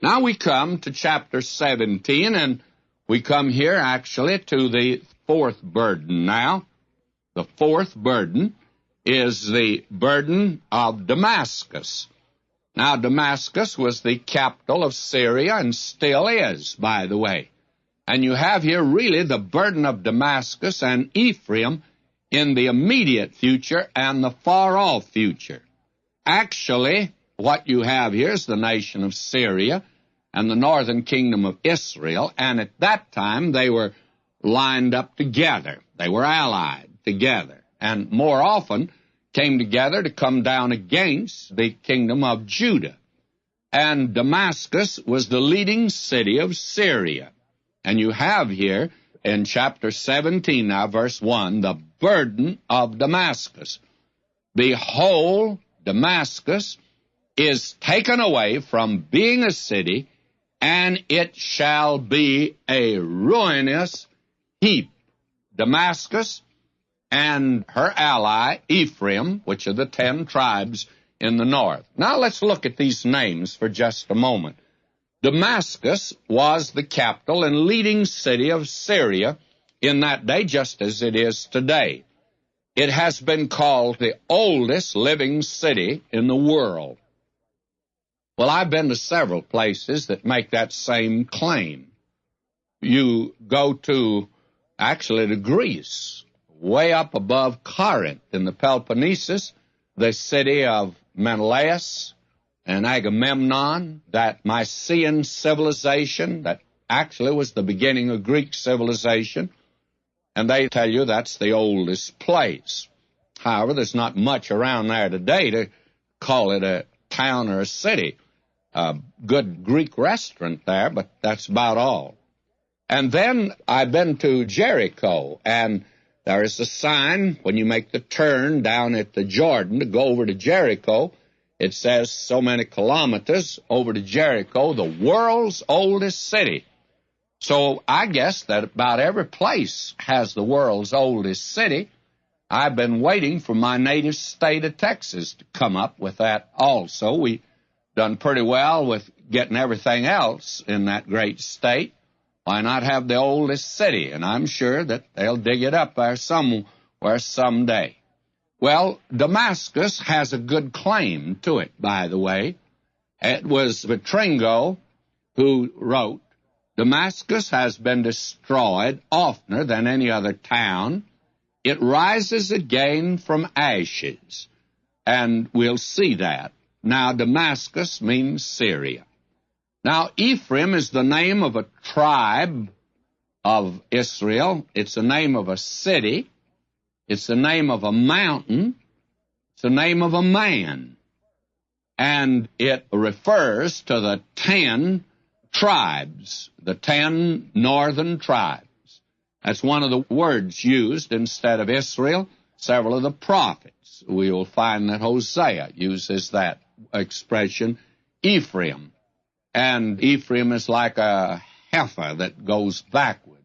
Now we come to chapter 17, and we come here actually to the fourth burden now. The fourth burden is the burden of Damascus. Now, Damascus was the capital of Syria and still is, by the way. And you have here really the burden of Damascus and Ephraim in the immediate future and the far-off future. Actually, what you have here is the nation of Syria and the northern kingdom of Israel, and at that time they were lined up together. They were allied together, and more often came together to come down against the kingdom of Judah. And Damascus was the leading city of Syria. And you have here in chapter 17 now, verse 1, the burden of Damascus. Behold, Damascus is taken away from being a city, and it shall be a ruinous heap. Damascus and her ally, Ephraim, which are the 10 tribes in the north. Now let's look at these names for just a moment. Damascus was the capital and leading city of Syria in that day, just as it is today. It has been called the oldest living city in the world. Well, I've been to several places that make that same claim. You go to Greece, way up above Corinth in the Peloponnesus, the city of Menelaus and Agamemnon, that Mycenaean civilization that actually was the beginning of Greek civilization, and they tell you that's the oldest place. However, there's not much around there today to call it a town or a city. A good Greek restaurant there, but that's about all. And then I've been to Jericho, and there is a sign when you make the turn down at the Jordan to go over to Jericho. It says so many kilometers over to Jericho, the world's oldest city. So I guess that about every place has the world's oldest city. I've been waiting for my native state of Texas to come up with that also. We done pretty well with getting everything else in that great state. Why not have the oldest city? And I'm sure that they'll dig it up there somewhere someday. Well, Damascus has a good claim to it, by the way. It was Vitringo who wrote, Damascus has been destroyed oftener than any other town. It rises again from ashes. And we'll see that. Now, Damascus means Syria. Now, Ephraim is the name of a tribe of Israel. It's the name of a city. It's the name of a mountain. It's the name of a man. And it refers to the 10 tribes, the 10 northern tribes. That's one of the words used instead of Israel. Several of the prophets, we will find that Hosea uses that expression, Ephraim. And Ephraim is like a heifer that goes backwards.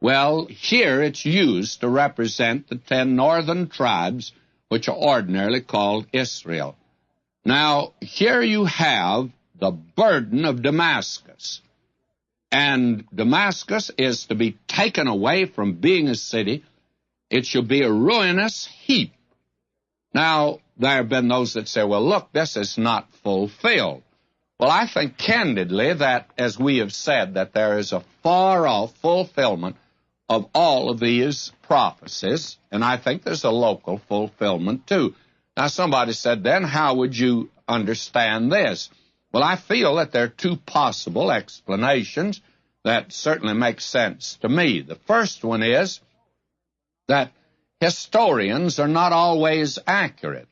Well, here it's used to represent the 10 northern tribes, which are ordinarily called Israel. Now, here you have the burden of Damascus. And Damascus is to be taken away from being a city. It shall be a ruinous heap. Now, there have been those that say, well, look, this is not fulfilled. Well, I think candidly that, as we have said, that there is a far-off fulfillment of all of these prophecies, and I think there's a local fulfillment too. Now, somebody said, then how would you understand this? Well, I feel that there are two possible explanations that certainly make sense to me. The first one is that historians are not always accurate.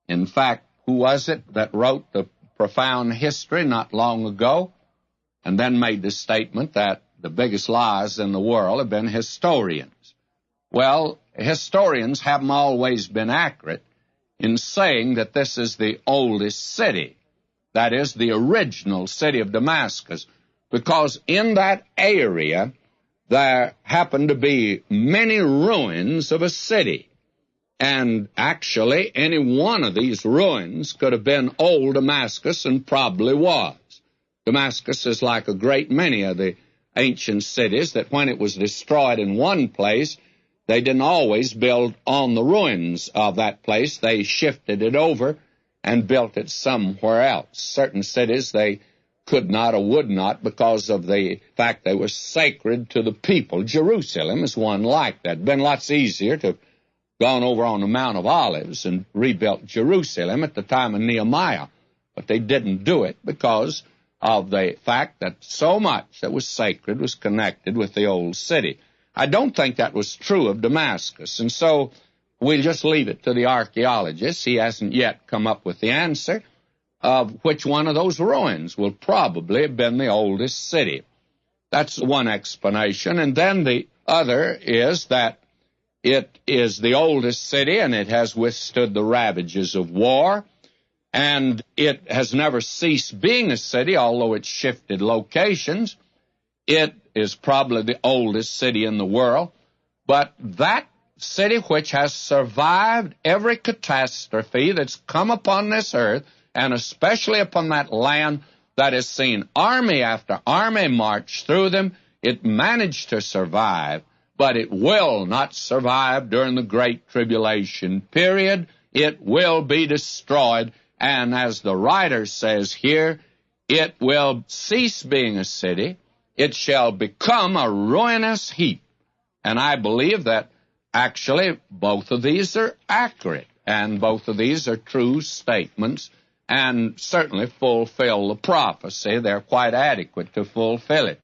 In fact, who was it that wrote the profound history not long ago and then made the statement that the biggest lies in the world have been historians? Well, historians haven't always been accurate in saying that this is the oldest city, that is, the original city of Damascus, because in that area there happened to be many ruins of a city. And actually, any one of these ruins could have been old Damascus, and probably was. Damascus is like a great many of the ancient cities that when it was destroyed in one place, they didn't always build on the ruins of that place. They shifted it over and built it somewhere else. Certain cities they could not or would not because of the fact they were sacred to the people. Jerusalem is one like that. It'd been lots easier to have gone over on the Mount of Olives and rebuilt Jerusalem at the time of Nehemiah. But they didn't do it because of the fact that so much that was sacred was connected with the old city. I don't think that was true of Damascus, and so we'll just leave it to the archaeologist. He hasn't yet come up with the answer of which one of those ruins will probably have been the oldest city. That's one explanation. And then the other is that it is the oldest city, and it has withstood the ravages of war, and it has never ceased being a city, although it's shifted locations. It is probably the oldest city in the world, but that city which has survived every catastrophe that's come upon this earth, and especially upon that land that has seen army after army march through them, it managed to survive, but it will not survive during the Great Tribulation period. It will be destroyed, and as the writer says here, it will cease being a city. It shall become a ruinous heap. And I believe that actually both of these are accurate, and both of these are true statements, and certainly fulfill the prophecy. They're quite adequate to fulfill it.